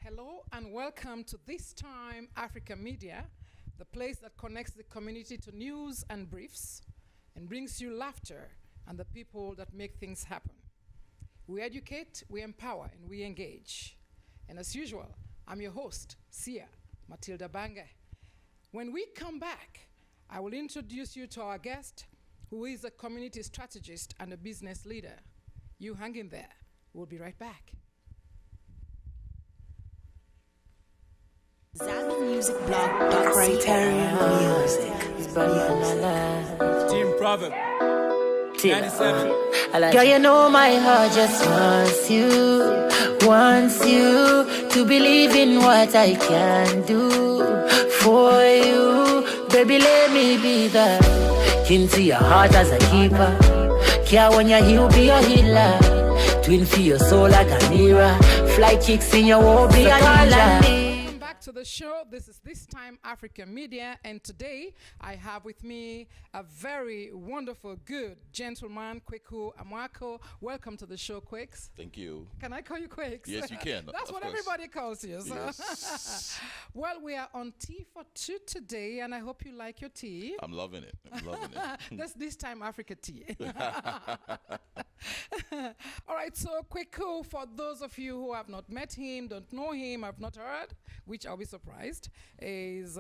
Hello and welcome to This Time Africa Media, the place that connects the community to news and briefs and brings you laughter and the people that make things happen. We educate, we empower, and we engage. And as usual, I'm your host, Sia Matilda Bange. When we come back, I will introduce you to our guest, who is a community strategist and a business leader. You hang in there. We'll be right back. Criterion music. Team Proverb. 97. Girl, you know my heart just wants you to believe in what I can do for you. Baby, let me be the into your heart as a keeper. Care when you're he'll be your healer. Twin for your soul like a mirror. Fly kicks in your won't be a ninja. To the show. This is This Time Africa Media, and today I have with me a very wonderful, good gentleman, Kweku Amoako. Welcome to the show, Quakes. Thank you. Can I call you Quakes? Yes, you can. That's what everybody calls you. So. Yes. Well, we are on tea for two today, and I hope you like your tea. I'm loving it. That's This Time Africa tea. All right, so Kweku, for those of you who have not met him, don't know him, have not heard, which I'll be surprised, is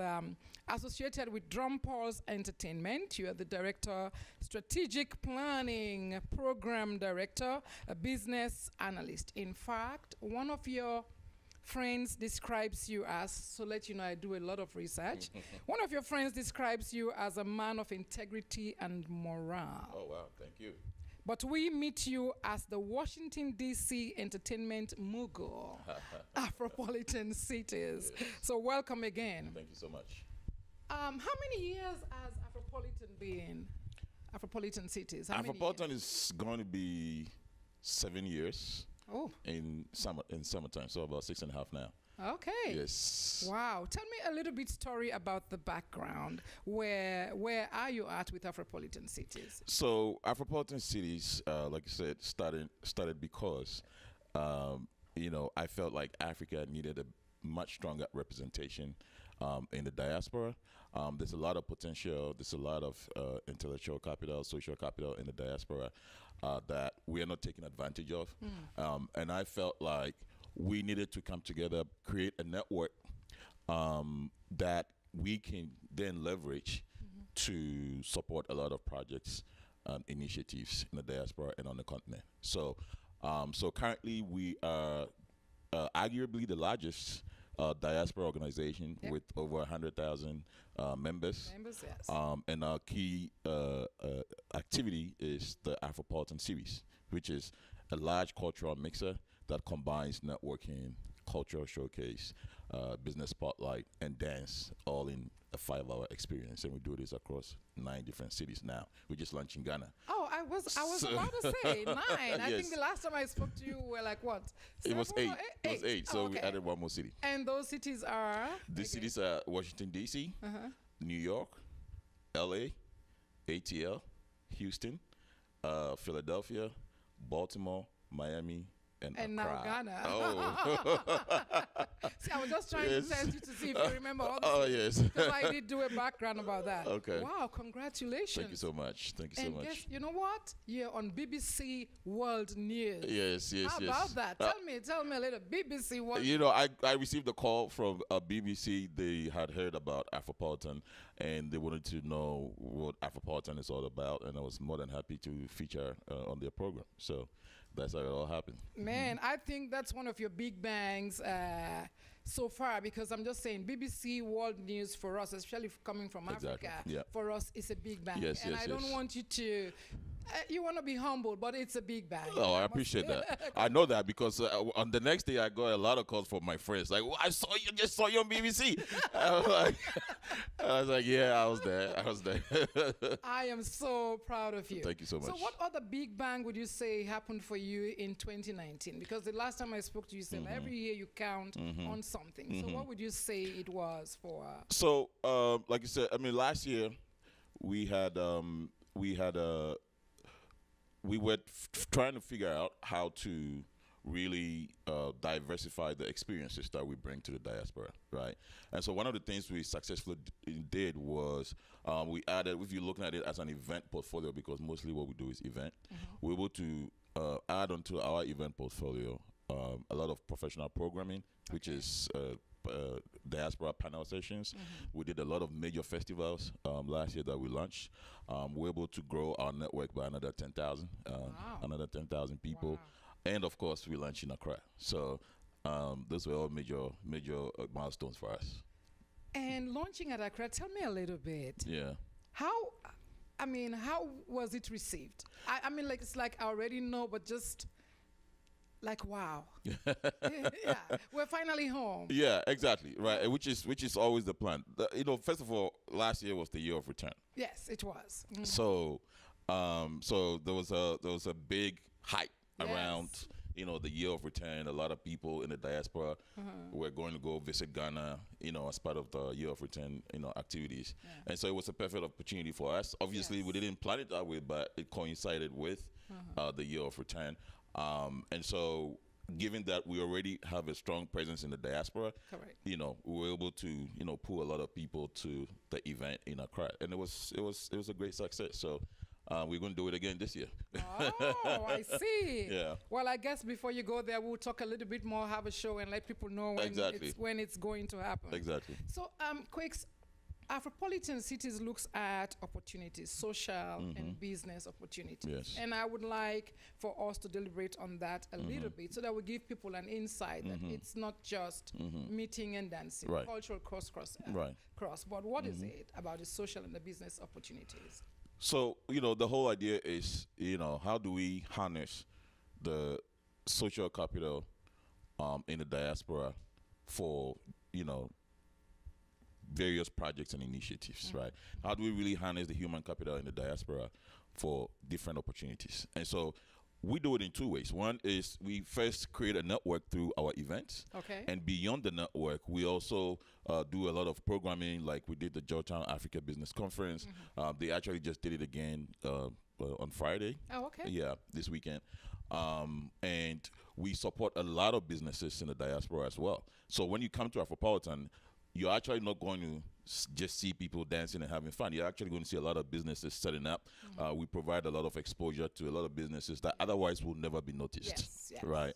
associated with Drum Pulse Entertainment. You are the director, strategic planning, program director, a business analyst. In fact, one of your friends describes you as, so let you know I do a lot of research, one of your friends describes you as a man of integrity and morale. Oh, wow. Thank you. But we meet you as the Washington, D.C. entertainment mogul, Afropolitan Cities. Yes. So welcome again. Thank you so much. How many years has Afropolitan been? Afropolitan Cities? Afropolitan is going to be 7 years. Oh. In summertime, so about 6.5 now. Okay. Yes. Wow. Tell me a little bit story about the background. Where are you at with Afropolitan Cities? So Afropolitan Cities, like you said, started because, I felt like Africa needed a much stronger representation in the diaspora. There's a lot of potential. There's a lot of intellectual capital, social capital in the diaspora that we are not taking advantage of. And I felt like we needed to come together, create a network that we can then leverage to support a lot of projects and initiatives in the diaspora and on the continent. So currently we are arguably the largest diaspora organization with over 100,000 members. Members, yes. And our key activity is the Afropolitan Cities, which is a large cultural mixer that combines networking, cultural showcase, business spotlight, and dance all in a 5-hour experience. And we do this across 9 different cities now. We just launched in Ghana. Oh, I was about to say 9. Yes. I think the last time I spoke to you, we were like, what? It was 8. It was 8. So okay. we added one more city. And those cities are? These cities are Washington, D.C., New York, L.A., ATL, Houston, Philadelphia, Baltimore, Miami, and now Ghana. Oh. See, I was just trying to test you to see if you remember all the yes. because I did do a background about that. Okay. Wow, congratulations. Thank you so much. And guess, you know what? You're on BBC World News. Yes. How about that? Tell me a little. BBC World News. I received a call from BBC. They had heard about Afropolitan, and they wanted to know what Afropolitan is all about, and I was more than happy to feature on their program. So that's how it all happened. Man, I think that's one of your big bangs so far, because I'm just saying BBC World News for us, especially coming from Africa, for us is a big bang. Yes, and I don't want you to... you want to be humble, but it's a big bang. Oh, I appreciate that. I know that because on the next day I got a lot of calls from my friends. Like, I just saw you on BBC. I was like, yeah, I was there. I am so proud of you. Thank you so much. So what other big bang would you say happened for you in 2019? Because the last time I spoke to you, you said every year you count on something. So what would you say it was for? So, like you said, last year we were trying to figure out how to really diversify the experiences that we bring to the diaspora, right? And so one of the things we successfully did was we added, if you're looking at it as an event portfolio, because mostly what we do is event, we're able to add onto our event portfolio a lot of professional programming, which is diaspora panel sessions. We did a lot of major festivals last year that we launched. We're able to grow our network by another 10,000, another 10,000 people. Wow. And of course, we launched in Accra. So those were all major milestones for us. And launching at Accra, tell me a little bit. Yeah. How was it received? I mean, like, it's like I already know, but just like, wow. Yeah, we're finally home. Yeah, exactly. Right. Which is always the plan. First of all, last year was the year of return. Yes, it was. So, so there was a big hype around the year of return. A lot of people in the diaspora were going to go visit Ghana, as part of the year of return, activities. Yeah. And so it was a perfect opportunity for us. Obviously, we didn't plan it that way, but it coincided with the year of return. And so, given that we already have a strong presence in the diaspora, correct, we were able to, pull a lot of people to the event in Accra, and it was a great success. So, we're going to do it again this year. Oh, I see. Yeah. Well, I guess before you go there, we'll talk a little bit more, have a show, and let people know when it's going to happen. Exactly. So, Quakes, Afropolitan Cities looks at opportunities, social and business opportunities. Yes. And I would like for us to deliberate on that a little bit so that we give people an insight that it's not just meeting and dancing, right, cultural cross, right, but what is it about the social and the business opportunities? So, the whole idea is, how do we harness the social capital in the diaspora for, various projects and initiatives, right? How do we really harness the human capital in the diaspora for different opportunities? And so we do it in two ways. One is we first create a network through our events. Okay. And beyond the network, we also do a lot of programming, like we did the Georgetown Africa Business Conference. They actually just did it again on Friday. Oh, okay. Yeah, this weekend. And we support a lot of businesses in the diaspora as well. So when you come to Afropolitan, you're actually not going to just see people dancing and having fun. You're actually going to see a lot of businesses setting up. We provide a lot of exposure to a lot of businesses that otherwise will never be noticed, right?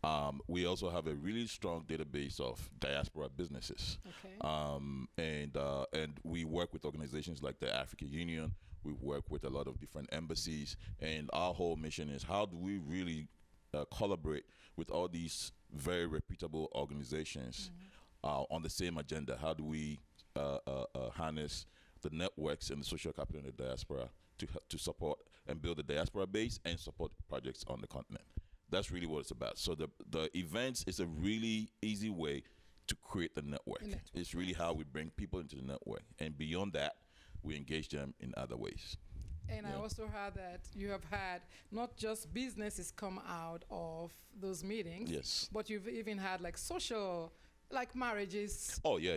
Yeah. We also have a really strong database of diaspora businesses. Okay. And we work with organizations like the African Union. We work with a lot of different embassies. And our whole mission is, how do we really collaborate with all these very reputable organizations on the same agenda? How do we harness the networks and the social capital in the diaspora to support and build the diaspora base and support projects on the continent? That's really what it's about. So the events is a really easy way to create the network. It's really how we bring people into the network. And beyond that, we engage them in other ways. And I also heard that you have had not just businesses come out of those meetings, yes, but you've even had like social, like marriages. Oh, yeah.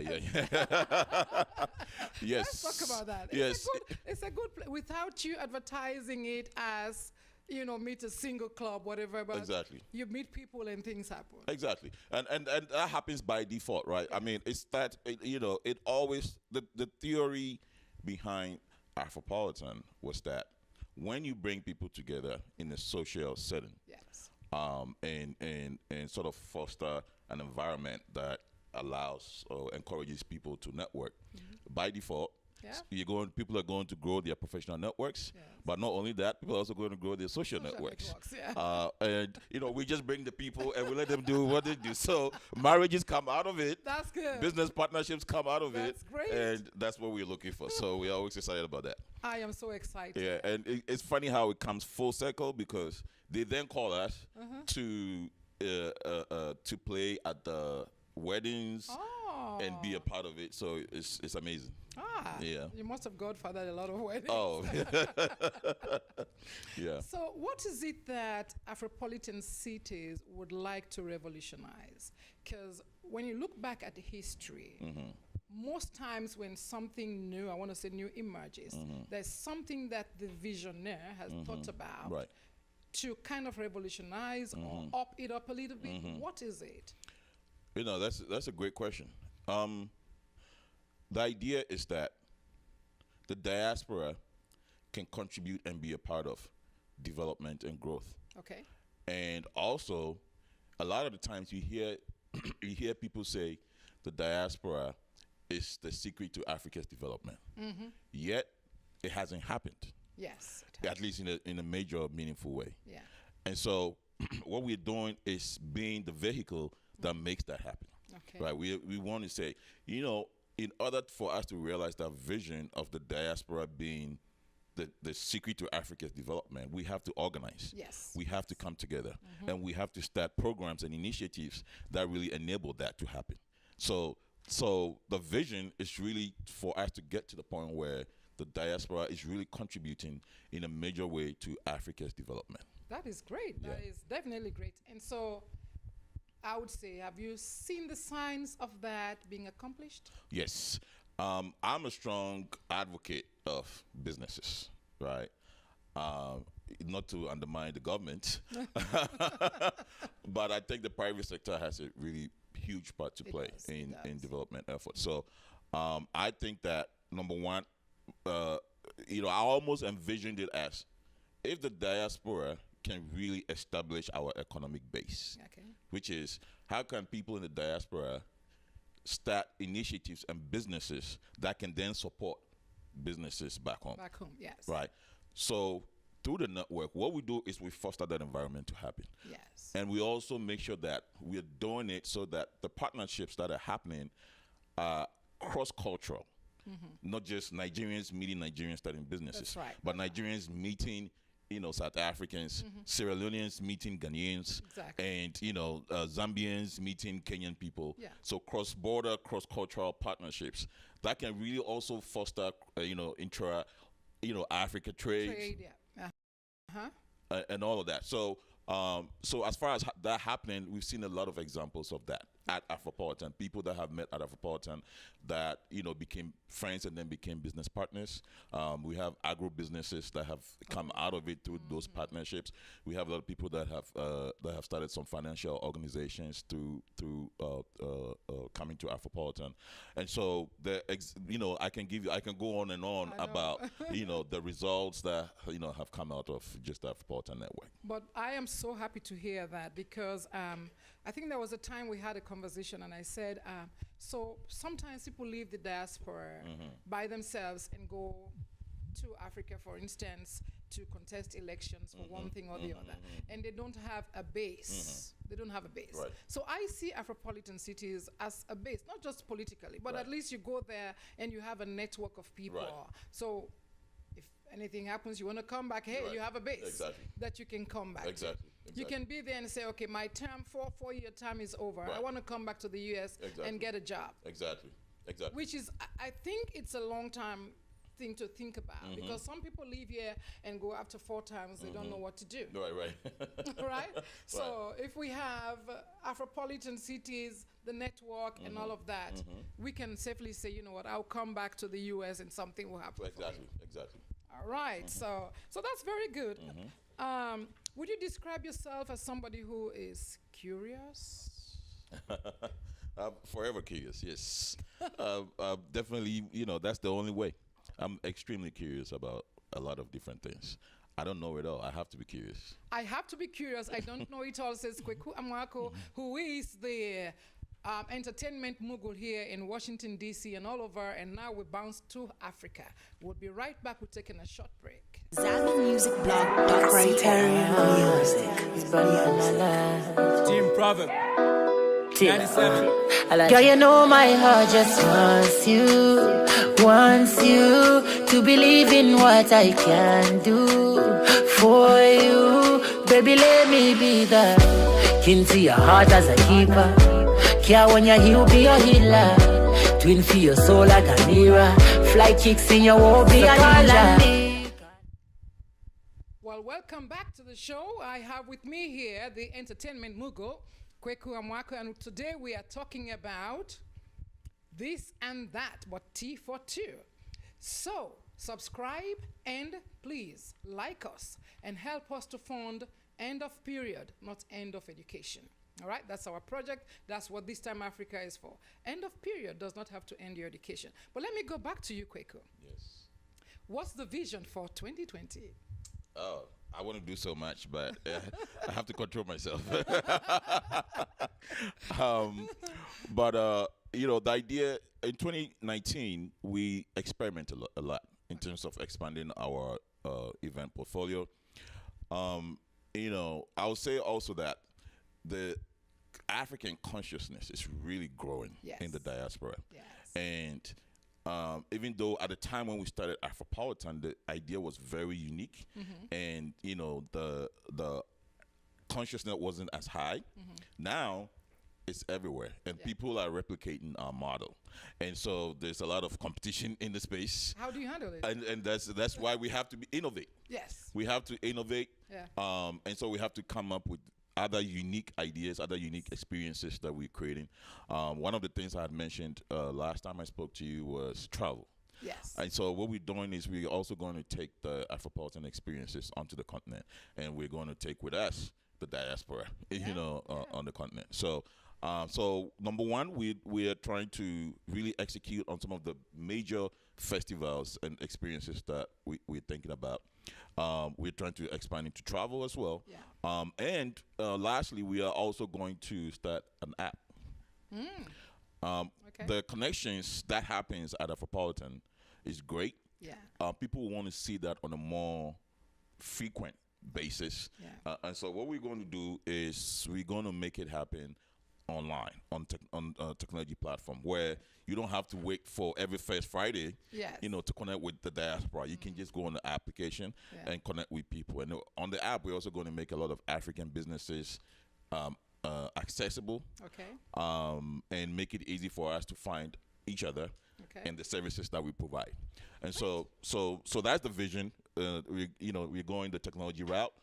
Yes. Let's talk about that. Yes. It's a good without you advertising it as, meet a single club, whatever, but exactly, you meet people and things happen. Exactly. And that happens by default, right? Yeah. I mean, it's that, it always, the theory behind Afropolitan was that when you bring people together in a social setting, yes, and sort of foster an environment that allows or encourages people to network, by default, people are going to grow their professional networks, but not only that, people are also going to grow their social networks. And we just bring the people and we let them do what they do. So marriages come out of it. That's good. Business partnerships come out of it. That's great. And that's what we're looking for. So we're always excited about that. I am so excited. Yeah, and it's funny how it comes full circle, because they then call us to play at the weddings and be a part of it. So it's amazing. Yeah. You must have godfathered a lot of weddings. Oh, yeah. So what is it that Afropolitan Cities would like to revolutionize? Because when you look back at the history, most times when something new, I want to say new, emerges, there's something that the visionaire has thought about. Right. to kind of revolutionize or up it up a little bit? What is it? You know, that's a great question. The idea is that the diaspora can contribute and be a part of development and growth. Okay. And also, a lot of the times you hear you hear people say the diaspora is the secret to Africa's development. Yet, it hasn't happened. Yes. At least in a major, meaningful way. Yeah. And so, what we're doing is being the vehicle that makes that happen. Okay. Right? We want to say, you know, in order for us to realize that vision of the diaspora being the secret to Africa's development, we have to organize. Yes. We have to come together, and we have to start programs and initiatives that really enable that to happen. So the vision is really for us to get to the point where the diaspora is really contributing in a major way to Africa's development. That is great. Yeah. That is definitely great. And so I would say, have you seen the signs of that being accomplished? Yes. I'm a strong advocate of businesses, right? Not to undermine the government, but I think the private sector has a really huge part to play in development efforts. So I think that, number one, you know, I almost envisioned it as if the diaspora can really establish our economic base, which is how can people in the diaspora start initiatives and businesses that can then support businesses back home. Back home, yes. Right. So through the network, what we do is we foster that environment to happen. Yes. And we also make sure that we're doing it so that the partnerships that are happening are cross-cultural. Not just Nigerians meeting Nigerians starting businesses, That's right. but Nigerians meeting, you know, South Africans, Sierra Leoneans meeting Ghanaians, Exactly. and, you know, Zambians meeting Kenyan people. Yeah. So cross-border, cross-cultural partnerships that can really also foster, you know, Africa trade. Trade, yeah. And all of that. So as far as that happening, we've seen a lot of examples of that at Afropolitan. People that have met at Afropolitan that, you know, became friends and then became business partners. We have agro businesses that have come out of it through those partnerships. We have a lot of people that have started some financial organizations through coming to Afropolitan. And so you know, I can go on and on about you know, the results that, you know, have come out of just the Afropolitan network. But I am so happy to hear that, because I think there was a time we had a conversation and I said, so sometimes people leave the diaspora by themselves and go to Africa, for instance, to contest elections for one thing or the other, and they don't have a base. They don't have a base. Right. So I see Afropolitan Cities as a base, not just politically, but at least you go there and you have a network of people. Right. So if anything happens, you want to come back, hey, you have a base that you can come back to. You can be there and say, okay, my term, four-year term is over. I want to come back to the U.S. and get a job. Exactly. Which is, I think it's a long-term thing to think about, because some people leave here and go after 4 times, they don't know what to do. Right. Right? So if we have Afropolitan Cities, the network, and all of that, we can safely say, you know what, I'll come back to the U.S. and something will happen. Exactly. All right. So that's very good. Would you describe yourself as somebody who is curious? Forever curious, yes. Definitely, you know, that's the only way. I'm extremely curious about a lot of different things. I don't know it all. I have to be curious. I have to be curious. I don't know it all, says Kweku Amoako, who is the entertainment mogul here in Washington, D.C. and all over. And now we bounce to Africa. We'll be right back. We're taking a short break. Team Proverb. 97. Girl, you know my heart just wants you to believe in what I can do for you. Baby, let me be the king to your heart as a keeper. Care when you heal, be your healer. Twin for your soul like a mirror. Fly kicks in your wall, be a ninja. Well, welcome back to the show. I have with me here the entertainment mogul, Kweku Amoako, and today we are talking about this and that, but T for two. So, subscribe and please like us and help us to fund End of period, not end of education. All right, that's our project. That's what This Time Africa is for. End of period does not have to end your education. But let me go back to you, Kweku. Yes. What's the vision for 2020? Oh, I want to do so much, but I have to control myself. But the idea in 2019, we experimented a lot in terms of expanding our event portfolio. I would say also that the African consciousness is really growing in the diaspora. Yes. And even though at the time when we started Afropolitan, the idea was very unique, and the consciousness wasn't as high. Now it's everywhere, and people are replicating our model, and so there's a lot of competition in the space. How do you handle it? And that's why we have to innovate. Yes. We have to innovate. Yeah. And so we have to come up with other unique ideas, other unique experiences that we're creating. One of the things I had mentioned last time I spoke to you was travel. Yes. And so what we're doing is we're also going to take the Afropolitan experiences onto the continent, and we're going to take with us the diaspora, on the continent. So number one, we are trying to really execute on some of the major festivals and experiences that we're thinking about. We're trying to expand into travel as well. Yeah. And lastly, we are also going to start an app. Okay. The connections that happens at Afropolitan is great. Yeah. People want to see that on a more frequent basis. Yeah. And so what we're going to do is we're going to make it happen online on technology platform where you don't have to wait for every first Friday, to connect with the diaspora. You can just go on the application and connect with people. And on the app, we're also going to make a lot of African businesses accessible. Okay. And make it easy for us to find each other and the services that we provide. And so that's the vision. We're going the technology route.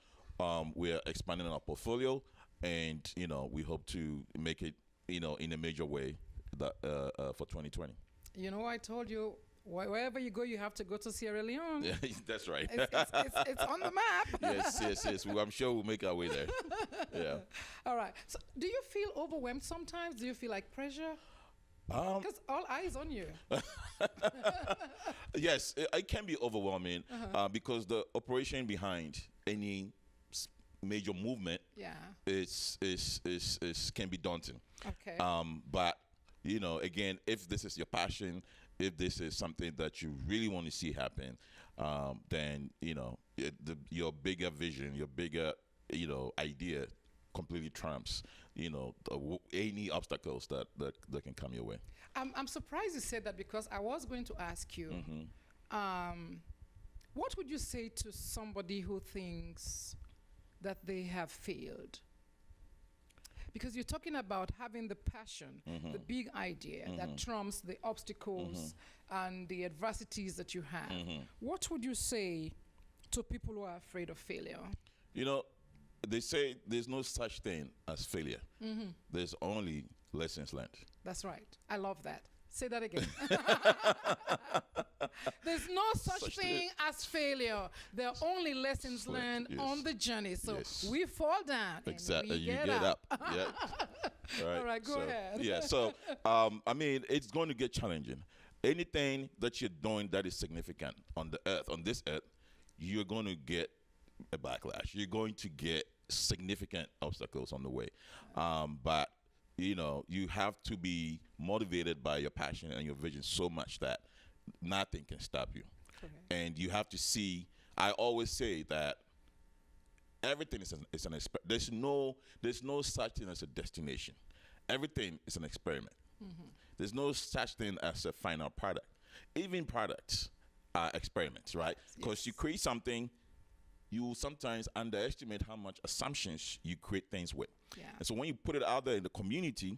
We're expanding our portfolio. And we hope to make it in a major way that for 2020. I told you wherever you go, you have to go to Sierra Leone. Yeah, that's right. It's on the map. Yes. Well, I'm sure we'll make our way there. Yeah. All right. So, do you feel overwhelmed sometimes? Do you feel like pressure? Because all eyes on you. Yes, it can be overwhelming because the operation behind any major movement is can be daunting. Okay. But again, if this is your passion, if this is something that you really want to see happen, then your bigger vision, your bigger idea completely trumps any obstacles that can come your way. I'm surprised you said that because I was going to ask you, what would you say to somebody who thinks that they have failed? Because you're talking about having the passion, the big idea that trumps the obstacles and the adversities that you have. What would you say to people who are afraid of failure? They say there's no such thing as failure. There's only lessons learned. That's right. I love that. Say that again. There's no such thing as failure. There are only lessons learned on the journey. So we fall down and we get up. Yeah. Right. All right, go ahead. Yeah. So, it's going to get challenging. Anything that you're doing that is significant on this earth, you're going to get a backlash. You're going to get significant obstacles on the way. But you have to be motivated by your passion and your vision so much that nothing can stop you. Okay. And you have to see, I always say that everything is an experiment. There's no such thing as a destination. Everything is an experiment. There's no such thing as a final product. Even products are experiments, right? Because you create something, you sometimes underestimate how much assumptions you create things with. Yeah. And so when you put it out there in the community,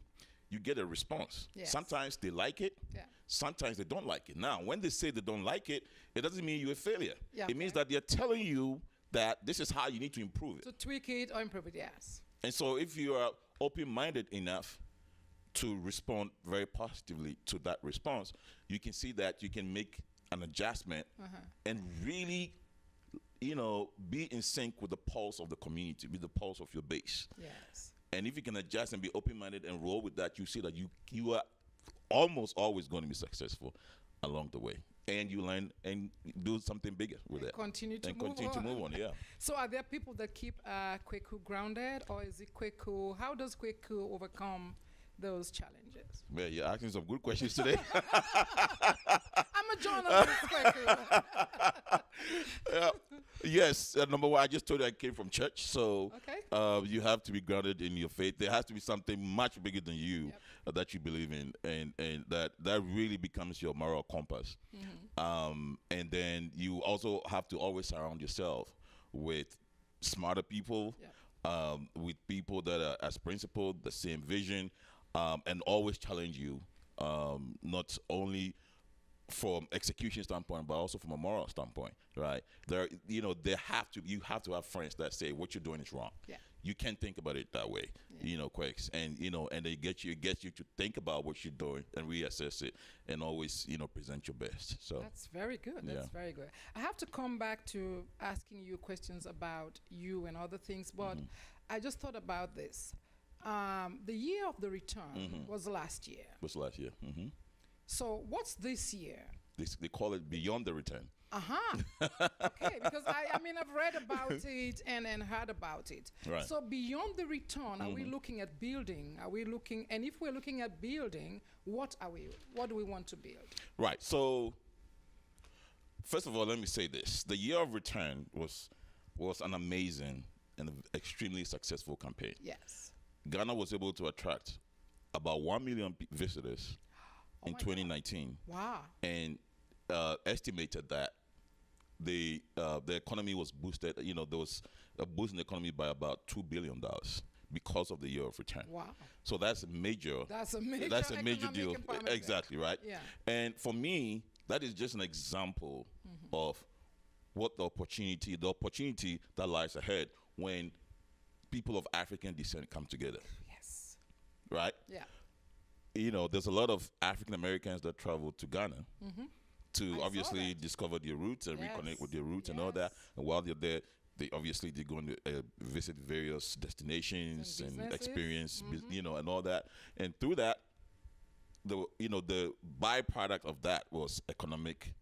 you get a response. Yes. Sometimes they like it. Yeah. Sometimes they don't like it. Now, when they say they don't like it, it doesn't mean you're a failure. Yeah, it means that they're telling you that this is how you need to improve it. To tweak it or improve it, yes. And so if you are open-minded enough to respond very positively to that response, you can see that you can make an adjustment and really be in sync with the pulse of the community, with the pulse of your base. Yes. And if you can adjust and be open-minded and roll with that, you see that you are almost always going to be successful along the way. And you learn and do something bigger with it. Continue to move on, yeah. So are there people that keep Kweku grounded, or is it Kweku? How does Kweku overcome those challenges? Well, you're asking some good questions today. I'm a journalist, Kweku. Yes, number one, I just told you I came from church, so Okay. you have to be grounded in your faith. There has to be something much bigger than you that you believe in, and that really becomes your moral compass. And then you also have to always surround yourself with smarter people, with people that are as principled, the same vision, and always challenge you, not only from execution standpoint, but also from a moral standpoint, right? You have to have friends that say what you're doing is wrong. Yeah. You can't think about it that way, Quakes, and and they get you to think about what you're doing and reassess it, and always present your best. So That's very good. That's very good. I have to come back to asking you questions about you and other things, but I just thought about this. The year of the return was last year. what's last year? So what's this year? They call it Beyond the Return. Okay, because I've read about it and heard about it. Right. So beyond the return, are we looking at building? And if we're looking at building, what do we want to build? Right. So first of all, let me say this: the year of return was an amazing and extremely successful campaign. Yes. Ghana was able to attract about 1 million visitors in 2019. Wow. And estimated that the economy was boosted. There was a boost in the economy by about $2 billion because of the year of return. Wow. So that's a major. That's a major. That's a major deal. Empowerment Exactly right. Yeah. And for me, that is just an example of what the opportunity that lies ahead when people of African descent come together. Yes. Right. Yeah. There's a lot of African Americans that travel to Ghana to obviously discover their roots and reconnect with their roots and all that. And while they're there, they're going to visit various destinations and experience, and all that. And through that, the byproduct of that was economic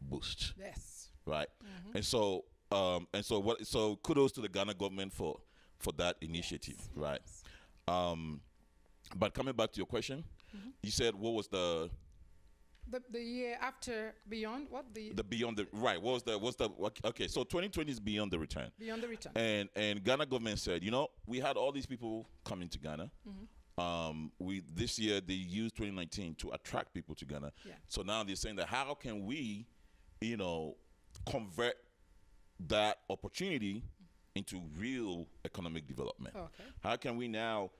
boost. Yes. Right. And so kudos to the Ghana government for that initiative. Right. But coming back to your question, you said what was the year after Beyond? What the Beyond the right? What was the okay? So 2020 is Beyond the Return. Beyond the Return. And Ghana government said, we had all these people coming to Ghana. This year they used 2019 to attract people to Ghana. Yeah. So now they're saying that how can we, convert that opportunity into real economic development? Okay. How can we now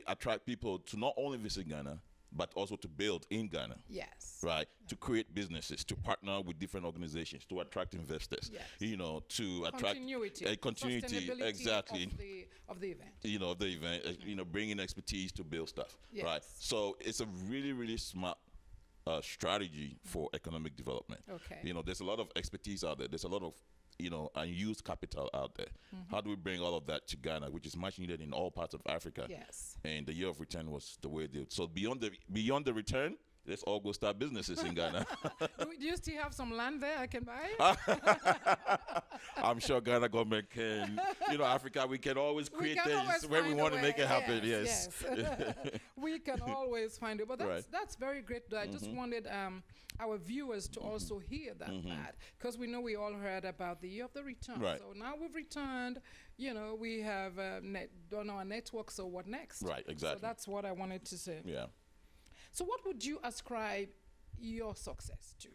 attract people to not only visit Ghana, but also to build in Ghana? Yes. Right? To create businesses, to partner with different organizations, to attract investors, to attract continuity, exactly, of the event. Of the event, bringing expertise to build stuff. Yes. Right? So it's a really, really smart strategy for economic development. Okay. There's a lot of expertise out there. There's a lot of unused capital out there. How do we bring all of that to Ghana, which is much needed in all parts of Africa? Yes. And the year of return was the way they did. So beyond the return, let's all go start businesses in Ghana. Do you still have some land there I can buy? I'm sure Ghana government can. Africa, we can always create things where we want to make it happen. Yes. We can always find it. But that's very great. I just wanted our viewers to also hear that, because we know we all heard about the year of the return. Right. So now we've returned. We have done our network. So what next? Right. Exactly. So that's what I wanted to say. Yeah. So what would you ascribe your success to?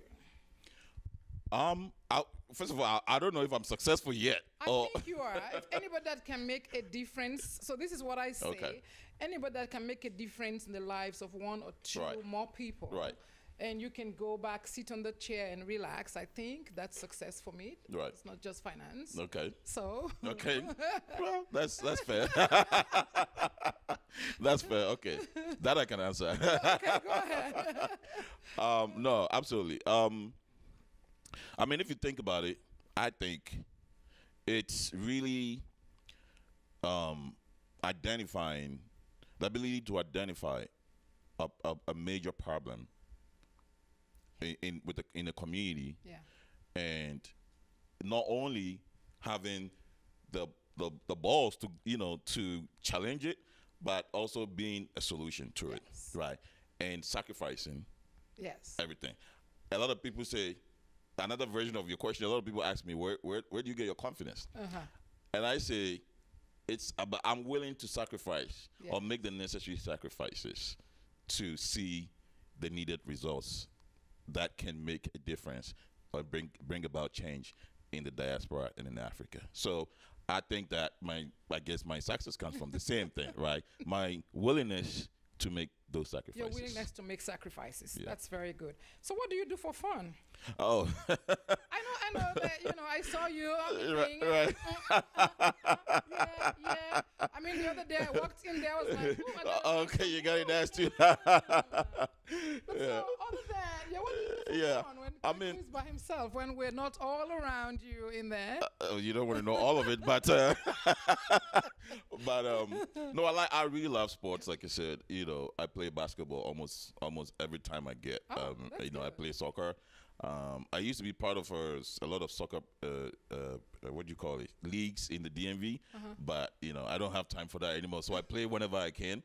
First of all, I don't know if I'm successful yet. I think you are. If anybody that can make a difference, so this is what I say. Okay. Anybody that can make a difference in the lives of one or two more people. Right. And you can go back, sit on the chair and relax. I think that's success for me. Right. It's not just finance. Okay. So. Okay. Well, that's fair. That's fair. Okay. That I can answer. Okay, go ahead. No, absolutely. If you think about it, I think it's really identifying the ability to identify a major problem in a community, Yeah. and not only having the balls to to challenge it, but also being a solution to it, Yes. right? And sacrificing Yes. everything. A lot of people say, another version of your question. A lot of people ask me, where do you get your confidence? And I say, it's about I'm willing to sacrifice or make the necessary sacrifices to see the needed results that can make a difference or bring about change in the diaspora and in Africa. So I think that I guess my success comes from the same thing, right? My willingness to make those sacrifices. Your willingness to make sacrifices. Yeah. That's very good. So what do you do for fun? Oh. I know that, I saw you on the thing. Right. Yeah. I mean, the other day I walked in there, I was like, ooh, I gotta Okay, you got it asked too. But so, other than, what do you do for Yeah. fun when I Kweku mean- is by himself, when we're not all around you in there? You don't want to know all of it, but no, I really love sports. Like I said, I play basketball almost every time I get. Oh, that's I good. play soccer. I used to be part of a lot of soccer, what do you call it, leagues in the DMV, but I don't have time for that anymore. So I play whenever I can.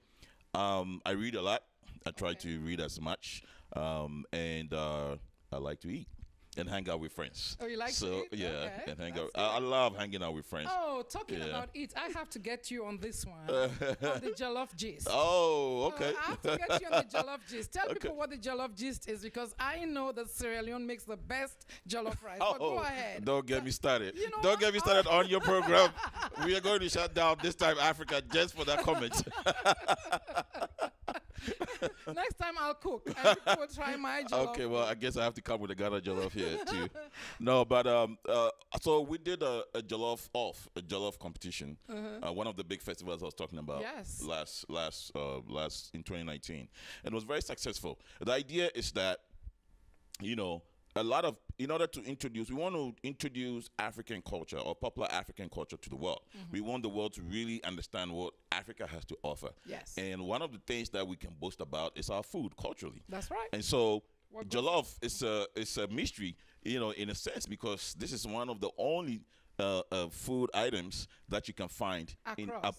I read a lot. I try to read as much, and I like to eat and hang out with friends. Oh, you like to so eat? yeah, Okay, and hang that's out. I love hanging out with friends. Oh, talking Yeah. about it, I have to get you on this one, on the jollof gist. Oh, okay. I have to get you on the jollof gist. Tell Okay. people what the jollof gist is, because I know that Sierra Leone makes the best jollof rice. But go ahead. Don't get me started. You know Don't what? get me started on your program. We are going to shut down this time Africa just for that comment. Next time I'll cook and people will try my jollof. Okay, well, I guess I have to come with a Ghana jollof here too. No, but so we did a jollof competition. One of the big festivals I was talking about. Yes. Last in 2019, and it was very successful. The idea is that in order to we want to introduce African culture or popular African culture to the world. We want the world to really understand what Africa has to offer. Yes. And one of the things that we can boast about is our food culturally. That's right. And so What goes- jollof is a mystery, in a sense, because this is one of the only food items that you can find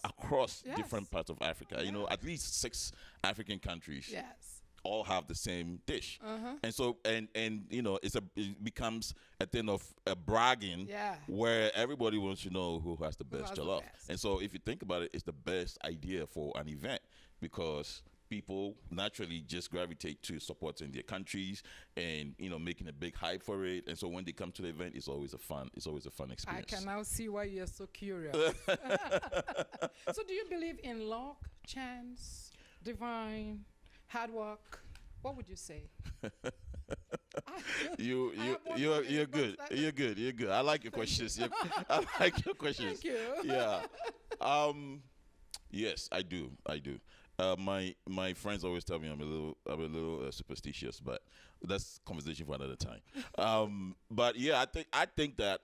across Yes. different parts of Africa. At least 6 African countries Yes. all have the same dish. And so and it becomes a thing of bragging, Yeah. where everybody wants to know who has the best has the jollof. best. And so if you think about it, it's the best idea for an event, because people naturally just gravitate to supporting their countries and making a big hype for it. And so when they come to the event, it's always a fun I experience. can now see why you're so curious. So do you believe in luck, chance, divine, hard work? What would you say? You're good. You're good. I like your questions. I like your questions. Thank you. Yeah. Yes, I do. My friends always tell me I'm a little superstitious, but that's conversation for another time. But yeah, I think that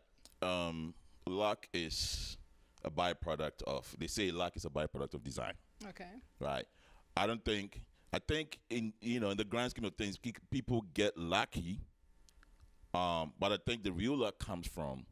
luck is a byproduct of. They say luck is a byproduct of design, Okay. right? I think in the grand scheme of things, people get lucky, but I think the real luck comes from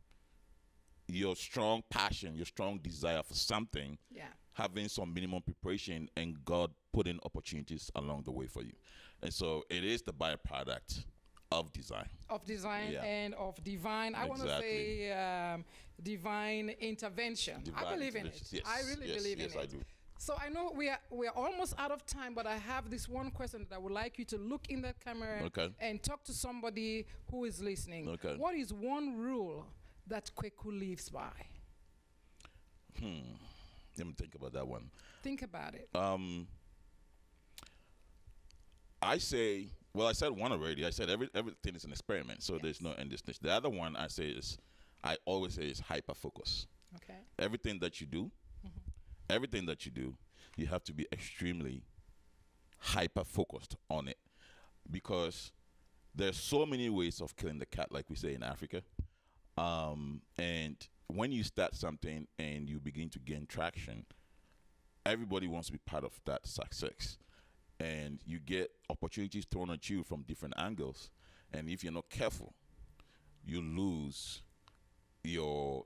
your strong passion, your strong desire for something, Yeah. having some minimum preparation, and God putting opportunities along the way for you. And so it is the byproduct of design. Of design Yeah. and of divine. I want to Exactly. say divine intervention. I Divine believe in it. intervention. Yes, I really yes, believe in yes, it. I do. So I know we are almost out of time, but I have this one question that I would like you to look in the camera Okay. and talk to somebody who is listening. Okay. What is one rule that Kweku lives by? Let me think about that one. Think about it. I said one already. I said everything is an experiment, so there's no end distance. The other one I always say is hyper focus. Okay. Everything that you do, you have to be extremely hyper focused on it, because there's so many ways of killing the cat, like we say in Africa. And when you start something and you begin to gain traction, everybody wants to be part of that success. And you get opportunities thrown at you from different angles. And if you're not careful, you lose your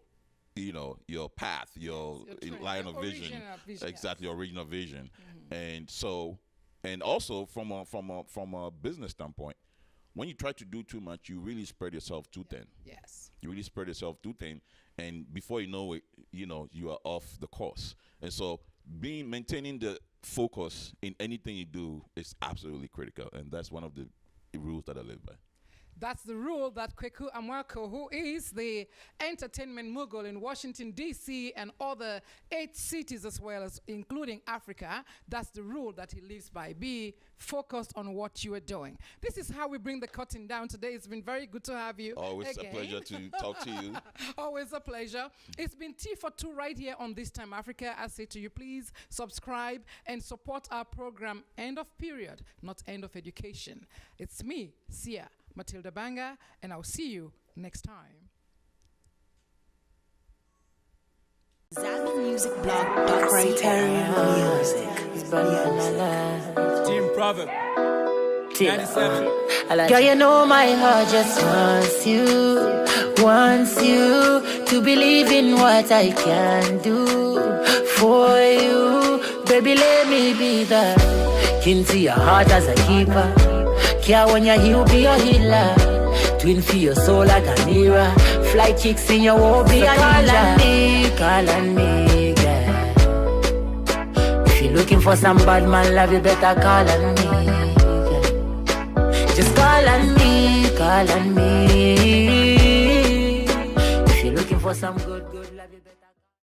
path, your line of vision. Exactly, your original vision. And so, and also from a business standpoint, when you try to do too much, you really spread yourself too thin. Yes. You really spread yourself too thin, and before you know it, you are off the course. And so, maintaining the focus in anything you do is absolutely critical, and that's one of the rules that I live by. That's the rule that Kweku Amoako, who is the entertainment mogul in Washington, D.C. and other 8 cities as well as including Africa, that's the rule that he lives by. Be focused on what you are doing. This is how we bring the curtain down today. It's been very good to have you. Always again. a pleasure to talk to you. Always a pleasure. It's been Tea for Two right here on This Time Africa. I say to you, please subscribe and support our program, End of Period, not End of Education. It's me, Sia Matilda Banga, and I'll see you next time. ZambianMusicBlog. Criterion Music. Team Prophet. 97. Girl, you know my heart just wants you to believe in what I can do for you. Baby, let me be the king to your heart as a keeper. Care when you're he'll be your healer. Twin for your soul like a mirror. Fly kicks in your won't be a ninja. Call on me, girl. If you're looking for some bad man love, you better call on me, girl. Just call on me, call on me. If you're looking for some good love, you better